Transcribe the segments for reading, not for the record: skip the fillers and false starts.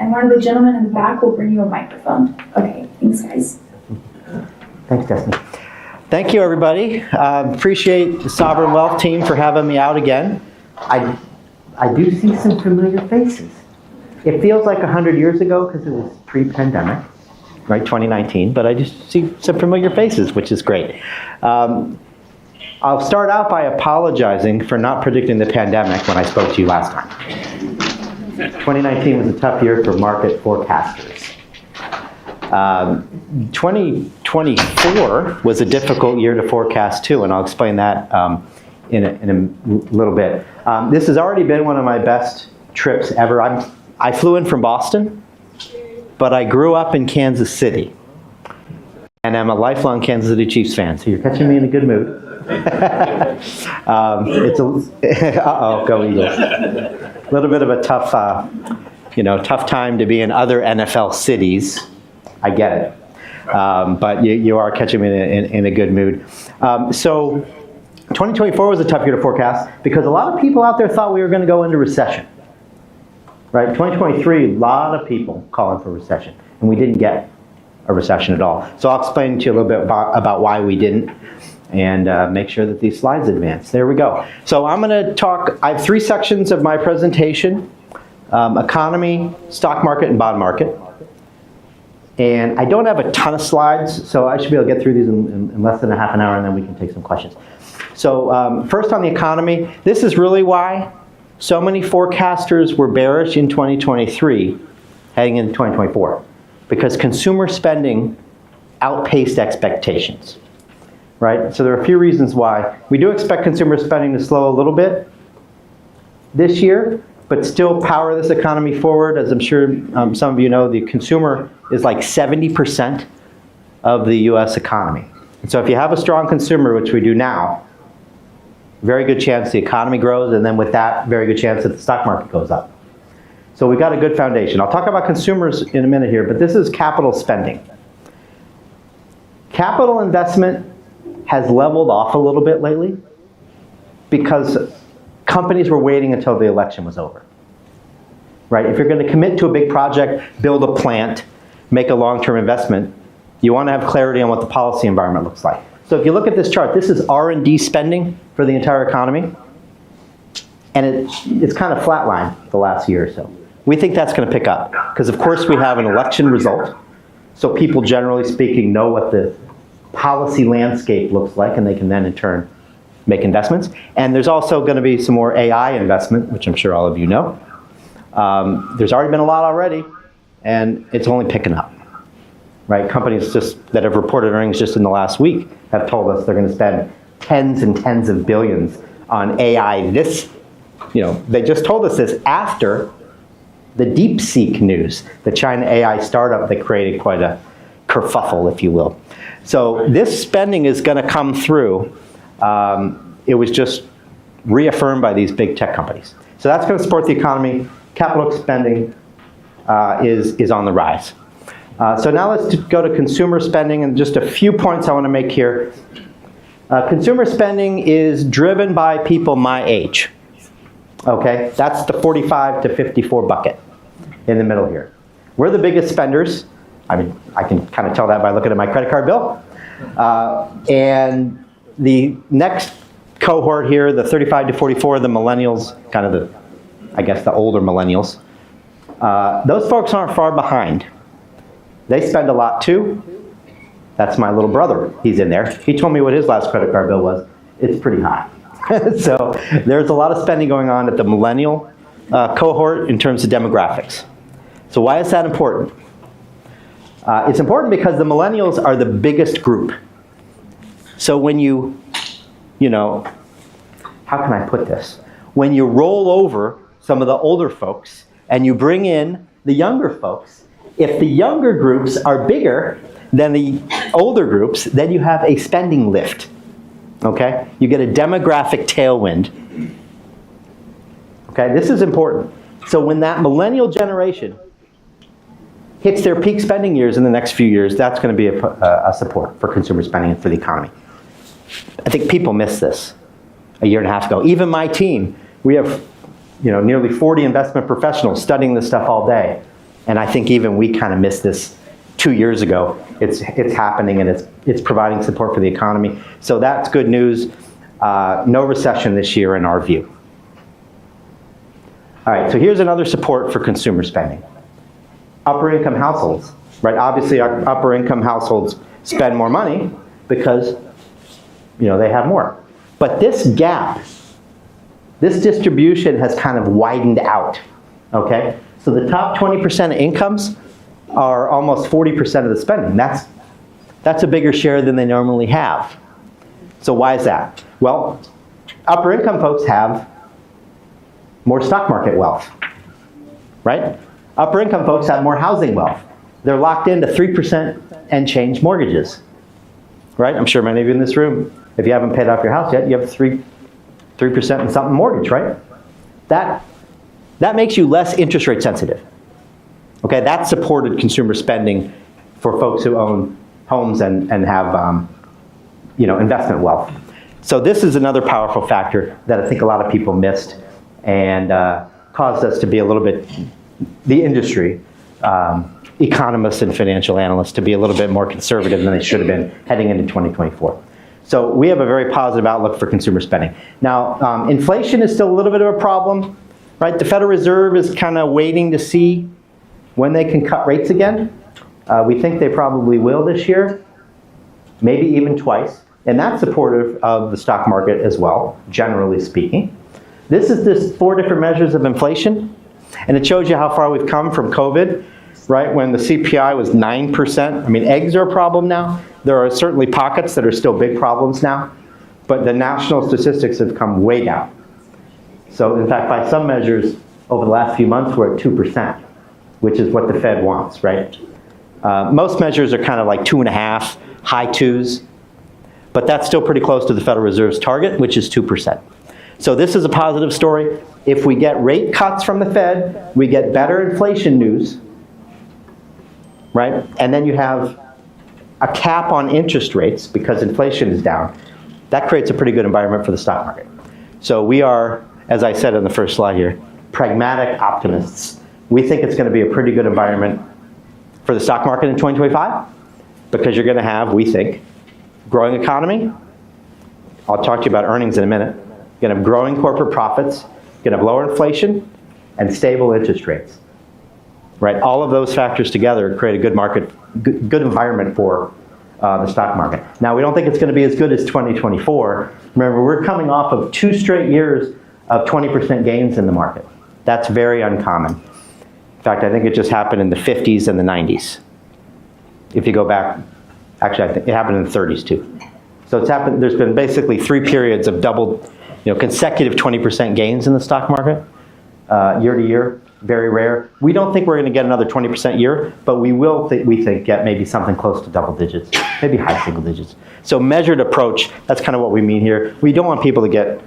And one of the gentlemen in the back will bring you a microphone. Okay, thanks guys. Thanks, Destiny. Thank you, everybody. Appreciate the Sovereign Wealth team for having me out again. I do see some familiar faces. It feels like 100 years ago because it was pre-pandemic, right, 2019, but I just see some familiar faces, which is great. I'll start out by apologizing for not predicting the pandemic when I spoke to you last time. 2019 was a tough year for market forecasters. 2024 was a difficult year to forecast too, and I'll explain that in a little bit. This has already been one of my best trips ever. I flew in from Boston, but I grew up in Kansas City, and I'm a lifelong Kansas City Chiefs fan, so you're catching me in a good mood. Uh-oh, go Eagles. A little bit of a tough, tough time to be in other NFL cities. I get it. But you are catching me in a good mood. So 2024 was a tough year to forecast because a lot of people out there thought we were going to go into recession. Right? 2023, a lot of people calling for recession, and we didn't get a recession at all. So I'll explain to you a little bit about why we didn't, and make sure that these slides advance. There we go. So I'm going to talk, I have 3 sections of my presentation: economy, stock market, and bond market. And I don't have a ton of slides, so I should be able to get through these in less than a half an hour, and then we can take some questions. So first on the economy, this is really why so many forecasters were bearish in 2023 heading into 2024, because consumer spending outpaced expectations. Right? So there are a few reasons why. We do expect consumer spending to slow a little bit this year, but still power this economy forward. As I'm sure some of you know, the consumer is like 70% of the US economy. And so if you have a strong consumer, which we do now, very good chance the economy grows, and then with that, very good chance that the stock market goes up. So we've got a good foundation. I'll talk about consumers in a minute here, but this is capital spending. Capital investment has leveled off a little bit lately because companies were waiting until the election was over. Right? If you're going to commit to a big project, build a plant, make a long-term investment, you want to have clarity on what the policy environment looks like. So if you look at this chart, this is R&D spending for the entire economy, and it's kind of flatlined the last year or so. We think that's going to pick up because, of course, we have an election result, so people, generally speaking, know what the policy landscape looks like, and they can then in turn make investments. And there's also going to be some more AI investment, which I'm sure all of you know. There's already been a lot already, and it's only picking up. Right? Companies just that have reported earnings just in the last week have told us they're going to spend tens and tens of billions on AI. They just told us this after the DeepSeek news, the China AI startup that created quite a kerfuffle, if you will. So this spending is going to come through. It was just reaffirmed by these big tech companies. So that's going to support the economy. Capital spending is on the rise. So now let's go to consumer spending, and just a few points I want to make here. Consumer spending is driven by people my age. Okay, that's the 45 to 54 bucket in the middle here. We're the biggest spenders. I mean, I can kind of tell that by looking at my credit card bill. And the next cohort here, the 35 to 44, the millennials, kind of the older millennials. Those folks aren't far behind. They spend a lot too. That's my little brother. He's in there. He told me what his last credit card bill was. It's pretty high. So there's a lot of spending going on at the millennial cohort in terms of demographics. So why is that important? It's important because the millennials are the biggest group. So when how can I put this? When you roll over some of the older folks and you bring in the younger folks, if the younger groups are bigger than the older groups, then you have a spending lift. Okay? You get a demographic tailwind. Okay? This is important. So when that millennial generation hits their peak spending years in the next few years, that's going to be a support for consumer spending and for the economy. I think people missed this a year and a half ago. Even my team, we have nearly 40 investment professionals studying this stuff all day. And I think even we kind of missed this 2 years ago. It's happening, and it's providing support for the economy. So that's good news. No recession this year in our view. All right, so here's another support for consumer spending. Upper income households, right? Obviously, our upper income households spend more money because, they have more. But this gap, this distribution has kind of widened out, okay? So the top 20% of incomes are almost 40% of the spending. That's a bigger share than they normally have. So why is that? Well, upper income folks have more stock market wealth, right? Upper income folks have more housing wealth. They're locked into 3% and change mortgages, right? I'm sure many of you in this room, if you haven't paid off your house yet, you have 3% and something mortgage, right? That makes you less interest rate sensitive. Okay, that supported consumer spending for folks who own homes and have investment wealth. So this is another powerful factor that I think a lot of people missed and caused us to be a little bit, the industry, economists and financial analysts, to be a little bit more conservative than they should have been heading into 2024. So we have a very positive outlook for consumer spending. Now, inflation is still a little bit of a problem, right? The Federal Reserve is kind of waiting to see when they can cut rates again. We think they probably will this year, maybe even twice. And that's supportive of the stock market as well, generally speaking. This is just 4 different measures of inflation. And it shows you how far we've come from COVID, right? When the CPI was 9%. I mean, eggs are a problem now. There are certainly pockets that are still big problems now. But the national statistics have come way down. So in fact, by some measures, over the last few months, we're at 2%, which is what the Fed wants, right? Most measures are kind of like 2.5, high 2s. But that's still pretty close to the Federal Reserve's target, which is 2%. So this is a positive story. If we get rate cuts from the Fed, we get better inflation news, right? And then you have a cap on interest rates because inflation is down. That creates a pretty good environment for the stock market. So we are, as I said in the first slide here, pragmatic optimists. We think it's going to be a pretty good environment for the stock market in 2025 because you're going to have, we think, growing economy. I'll talk to you about earnings in a minute. You're going to have growing corporate profits, you're going to have lower inflation, and stable interest rates. Right? All of those factors together create a good market, good environment for the stock market. Now, we don't think it's going to be as good as 2024. Remember, we're coming off of 2 straight years of 20% gains in the market. That's very uncommon. In fact, I think it just happened in the 50s and the 90s. If you go back, actually, I think it happened in the 30s too. So it's happened. There's been basically 3 periods of consecutive 20% gains in the stock market, year to year. Very rare. We don't think we're going to get another 20% year, but we will, we think, get maybe something close to double digits, maybe high single digits. So measured approach, that's kind of what we mean here. We don't want people to get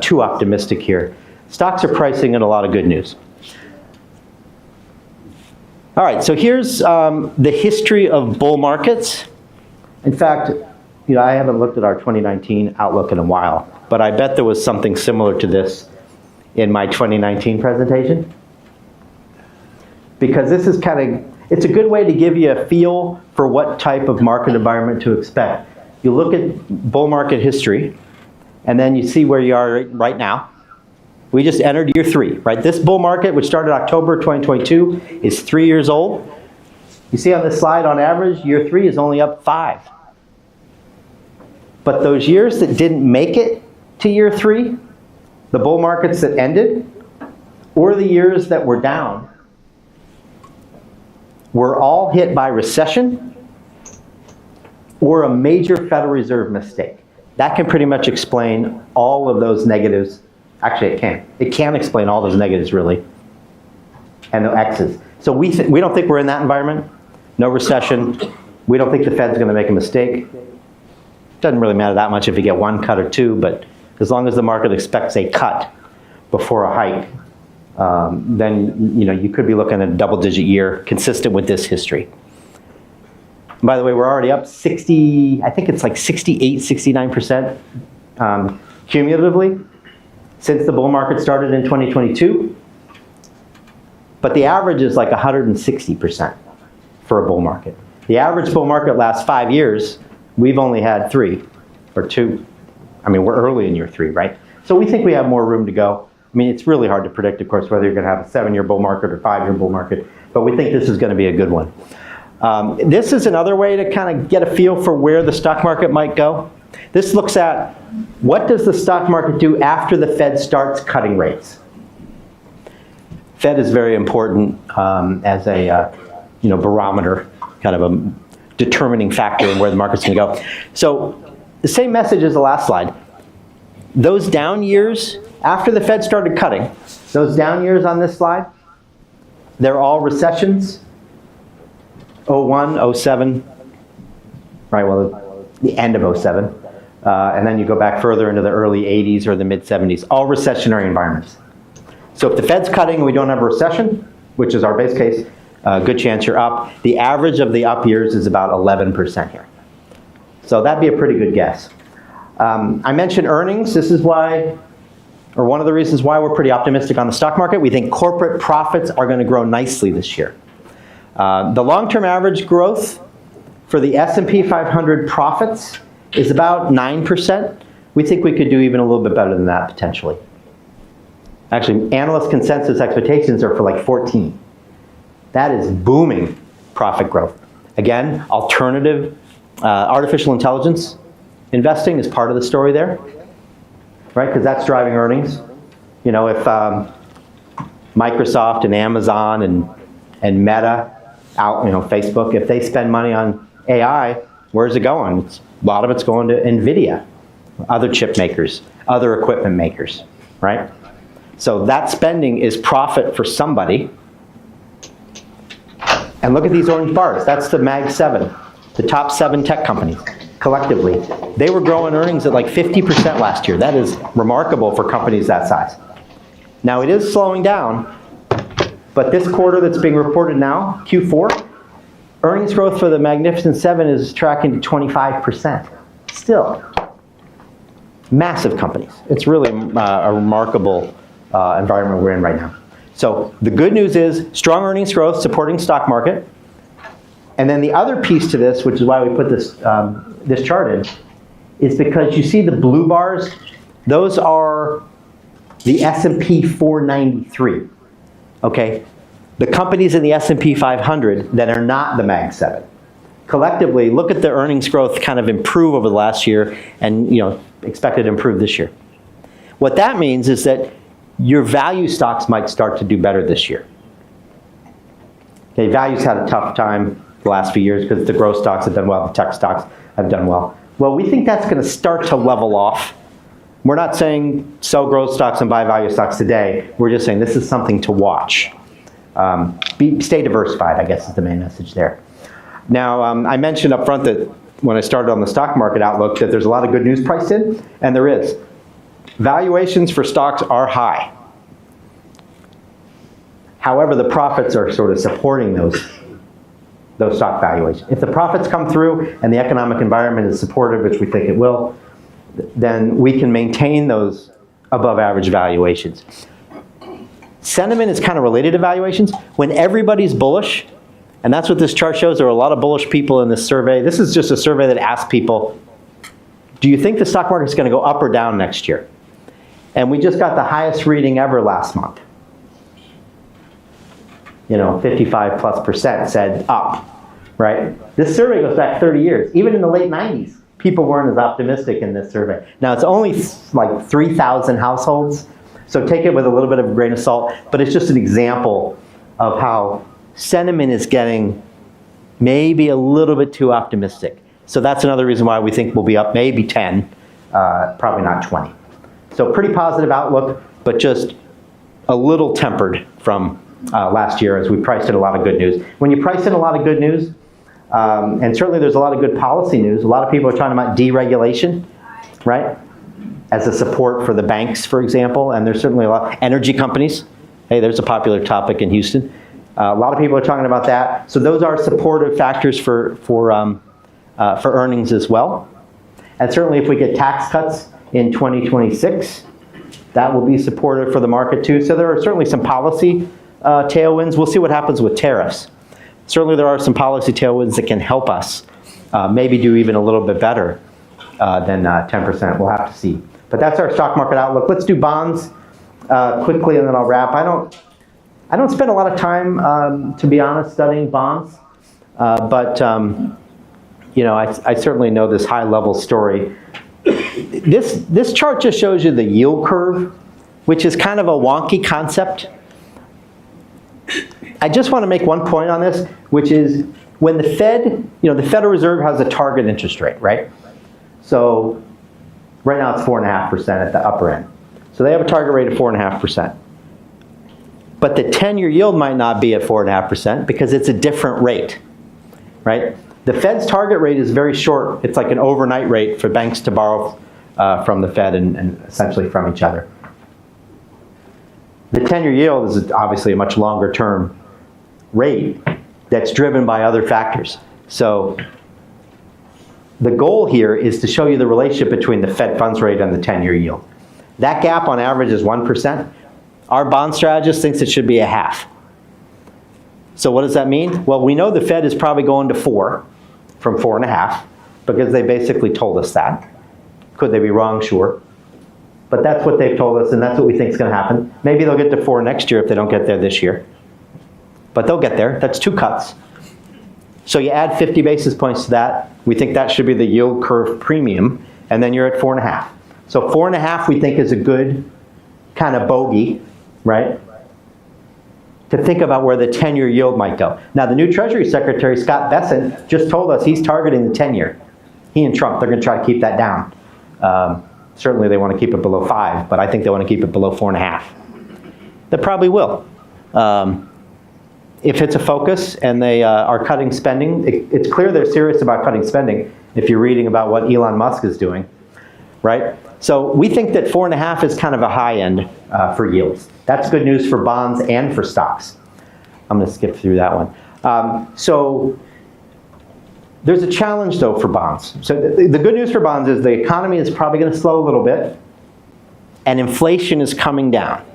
too optimistic here. Stocks are pricing in a lot of good news. All right, so here's the history of bull markets. In fact, I haven't looked at our 2019 outlook in a while, but I bet there was something similar to this in my 2019 presentation. Because this is it's a good way to give you a feel for what type of market environment to expect. You look at bull market history, and then you see where you are right now. We just entered year 3, right? This bull market, which started October 2022, is 3 years old. You see on this slide, on average, year 3 is only up 5. But those years that didn't make it to year 3, the bull markets that ended, or the years that were down, were all hit by recession or a major Federal Reserve mistake. That can pretty much explain all of those negatives. Actually, it can. It can explain all those negatives, really, and the X's. So we don't think we're in that environment. No recession. We don't think the Fed's going to make a mistake. Doesn't really matter that much if you get 1 cut or 2, but as long as the market expects a cut before a hike, then you could be looking at a double-digit year consistent with this history. By the way, we're already up 60, I think it's like 68, 69% cumulatively since the bull market started in 2022. But the average is like 160% for a bull market. The average bull market lasts 5 years. We've only had 3 or 2. I mean, we're early in year 3, right? So we think we have more room to go. I mean, it's really hard to predict, of course, whether you're going to have a 7-year bull market or 5-year bull market, but we think this is going to be a good one. This is another way to kind of get a feel for where the stock market might go. This looks at what does the stock market do after the Fed starts cutting rates. Fed is very important as a barometer, kind of a determining factor in where the market's going to go. So the same message as the last slide. Those down years, after the Fed started cutting, those down years on this slide, they're all recessions. 01, 07, right, well, the end of 07. And then you go back further into the early 80s or the mid 70s, all recessionary environments. So if the Fed's cutting and we don't have a recession, which is our base case, good chance you're up. The average of the up years is about 11% here. So that'd be a pretty good guess. I mentioned earnings. This is why, or one of the reasons why we're pretty optimistic on the stock market. We think corporate profits are going to grow nicely this year. The long-term average growth for the S&P 500 profits is about 9%. We think we could do even a little bit better than that potentially. Actually, analyst consensus expectations are for like 14. That is booming profit growth. Again, alternative artificial intelligence investing is part of the story there, right? Because that's driving earnings. You know, if Microsoft and Amazon and Meta, Facebook, if they spend money on AI, where's it going? A lot of it's going to NVIDIA, other chip makers, other equipment makers, right? So that spending is profit for somebody. And look at these orange bars. That's the Mag 7, the top 7 tech companies collectively. They were growing earnings at like 50% last year. That is remarkable for companies that size. Now it is slowing down, but this quarter that's being reported now, Q4, earnings growth for the Magnificent 7 is tracking to 25%. Still, massive companies. It's really a remarkable environment we're in right now. So the good news is strong earnings growth supporting stock market. And then the other piece to this, which is why we put this, this chart in, is because you see the blue bars, those are the S&P 493, okay? The companies in the S&P 500 that are not the Mag 7. Collectively, look at the earnings growth kind of improve over the last year and expected to improve this year. What that means is that your value stocks might start to do better this year. Okay, value's had a tough time the last few years because the growth stocks have done well, the tech stocks have done well. Well, we think that's going to start to level off. We're not saying sell growth stocks and buy value stocks today. We're just saying this is something to watch. Stay diversified, I guess is the main message there. Now, I mentioned up front that when I started on the stock market outlook that there's a lot of good news priced in, and there is. Valuations for stocks are high. However, the profits are sort of supporting those stock valuations. If the profits come through and the economic environment is supportive, which we think it will, then we can maintain those above average valuations. Sentiment is kind of related to valuations. When everybody's bullish, and that's what this chart shows, there are a lot of bullish people in this survey. This is just a survey that asks people, do you think the stock market is going to go up or down next year? And we just got the highest reading ever last month. 55+% said up, right? This survey goes back 30 years. Even in the late 90s, people weren't as optimistic in this survey. Now, it's only like 3,000 households, so take it with a little bit of a grain of salt, but it's just an example of how sentiment is getting maybe a little bit too optimistic. So that's another reason why we think we'll be up maybe 10, probably not 20. So pretty positive outlook, but just a little tempered from last year as we priced in a lot of good news. When you price in a lot of good news, and certainly there's a lot of good policy news, a lot of people are talking about deregulation, right? As a support for the banks, for example, and there's certainly a lot, energy companies. Hey, there's a popular topic in Houston. A lot of people are talking about that. So those are supportive factors for earnings as well. And certainly if we get tax cuts in 2026, that will be supportive for the market too. So there are certainly some policy tailwinds. We'll see what happens with tariffs. Certainly there are some policy tailwinds that can help us maybe do even a little bit better than 10%. We'll have to see. But that's our stock market outlook. Let's do bonds quickly, and then I'll wrap. I don't spend a lot of time, to be honest, studying bonds. But you know, I certainly know this high-level story. This chart just shows you the yield curve, which is kind of a wonky concept. I just want to make one point on this, which is when the Fed, you know, the Federal Reserve has a target interest rate, right? So right now it's 4.5% at the upper end. So they have a target rate of 4.5%. But the 10-year yield might not be at 4.5% because it's a different rate, right? The Fed's target rate is very short. It's like an overnight rate for banks to borrow from the Fed and essentially from each other. The 10-year yield is obviously a much longer term rate that's driven by other factors. So the goal here is to show you the relationship between the Fed funds rate and the 10-year yield. That gap on average is 1%. Our bond strategist thinks it should be 0.5. So what does that mean? Well, we know the Fed is probably going to 4 from 4.5 because they basically told us that. Could they be wrong? Sure. But that's what they've told us, and that's what we think is going to happen. Maybe they'll get to 4 next year if they don't get there this year. But they'll get there. That's 2 cuts. So you add 50 basis points to that. We think that should be the yield curve premium, and then you're at 4.5. So 4.5 we think is a good kind of bogey, right? To think about where the 10-year yield might go. Now the new Treasury Secretary, Scott Bessent, just told us he's targeting the 10-year. He and Trump, they're going to try to keep that down. Certainly they want to keep it below 5, but I think they want to keep it below 4.5. They probably will. If it's a focus and they are cutting spending, it's clear they're serious about cutting spending if you're reading about what Elon Musk is doing, right? So we think that 4.5 is kind of a high end for yields. That's good news for bonds and for stocks. I'm going to skip through that one. So there's a challenge, though, for bonds. So the good news for bonds is the economy is probably going to slow a little bit, and inflation is coming down,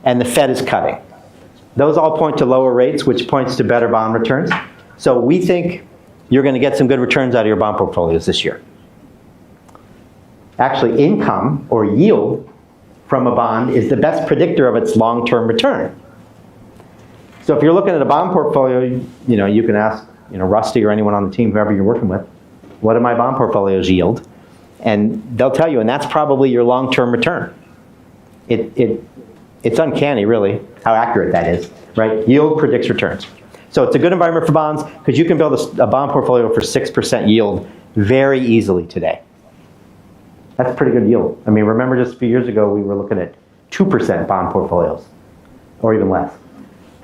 and the Fed is cutting. Those all point to lower rates, which points to better bond returns. So we think you're going to get some good returns out of your bond portfolios this year. Actually, income or yield from a bond is the best predictor of its long-term return. So if you're looking at a bond portfolio, you know, you can ask, you know, Rusty or anyone on the team, whoever you're working with, what do my bond portfolios yield? And they'll tell you, and that's probably your long-term return. It's uncanny, really, how accurate that is, right? Yield predicts returns. So it's a good environment for bonds because you can build a bond portfolio for 6% yield very easily today. That's a pretty good yield. I mean, remember just a few years ago, we were looking at 2% bond portfolios, or even less.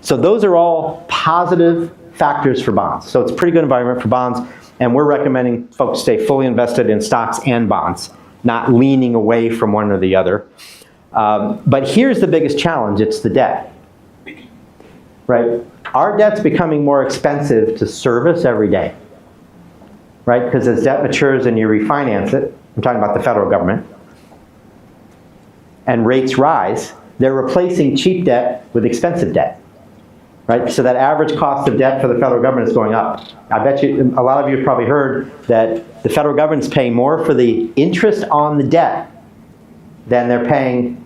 So those are all positive factors for bonds. So it's a pretty good environment for bonds, and we're recommending folks stay fully invested in stocks and bonds, not leaning away from one or the other. But here's the biggest challenge, it's the debt, right? Our debt's becoming more expensive to service every day, right? Because as debt matures and you refinance it, I'm talking about the federal government, and rates rise, they're replacing cheap debt with expensive debt. Right? So that average cost of debt for the federal government is going up. I bet you, a lot of you have probably heard that the federal government's paying more for the interest on the debt than they're paying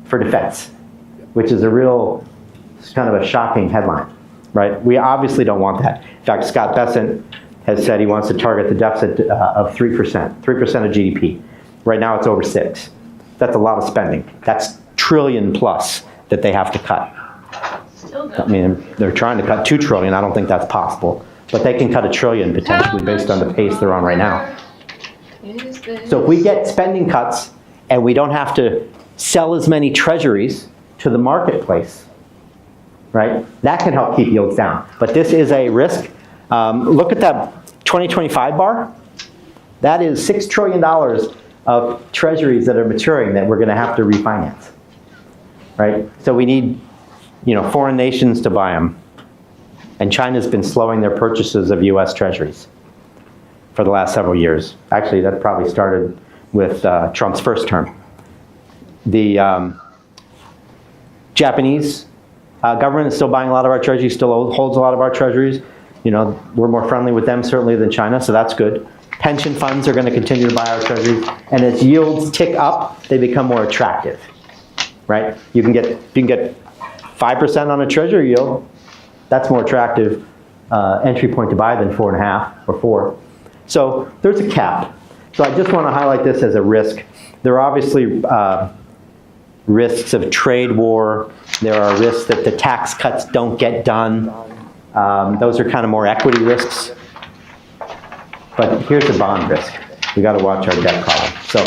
for defense, which is a real, kind of a shocking headline, right? We obviously don't want that. In fact, Scott Bessent has said he wants to target the deficit of 3% of GDP. Right now it's over 6. That's a lot of spending. That's trillion plus that they have to cut. I mean, they're trying to cut $2 trillion. I don't think that's possible. But they can cut $1 trillion potentially based on the pace they're on right now. So if we get spending cuts and we don't have to sell as many treasuries to the marketplace, right, that can help keep yields down. But this is a risk. Look at that 2025 bar. That is $6 trillion of treasuries that are maturing that we're going to have to refinance, right? So we need, you know, foreign nations to buy them. And China's been slowing their purchases of US treasuries for the last several years. Actually, that probably started with Trump's first term. The Japanese Government is still buying a lot of our treasuries, still holds a lot of our treasuries. You know, we're more friendly with them certainly than China, so that's good. Pension funds are going to continue to buy our treasuries, and as yields tick up, they become more attractive, right? You can get 5% on a treasury yield. That's more attractive entry point to buy than 4.5 or 4. So there's a cap. So I just want to highlight this as a risk. There are obviously risks of trade war. There are risks that the tax cuts don't get done. Those are kind of more equity risks. But here's the bond risk. We got to watch our debt column. So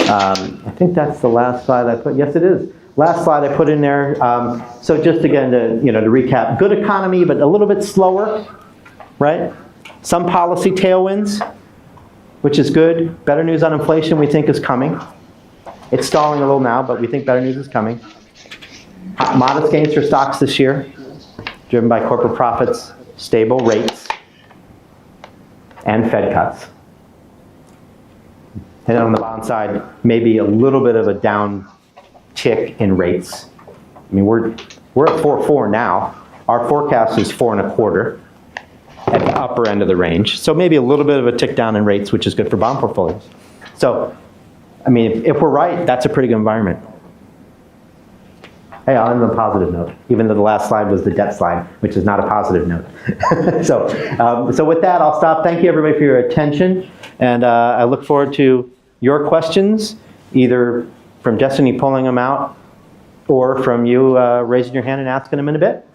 I think that's the last slide I put. Yes, it is. Last slide I put in there. So just again to recap, good economy, but a little bit slower, right? Some policy tailwinds, which is good. Better news on inflation we think is coming. It's stalling a little now, but we think better news is coming. Modest gains for stocks this year, driven by corporate profits, stable rates, and Fed cuts. And on the bond side, maybe a little bit of a down tick in rates. I mean, we're at 4.4 now. Our forecast is 4.25 at the upper end of the range. So maybe a little bit of a tick down in rates, which is good for bond portfolios. So, I mean, if we're right, that's a pretty good environment. Hey, I'll end on a positive note, even though the last slide was the debt slide, which is not a positive note. So with that, I'll stop. Thank you, everybody, for your attention. And I look forward to your questions, either from Destiny pulling them out or from you raising your hand and asking them in a bit.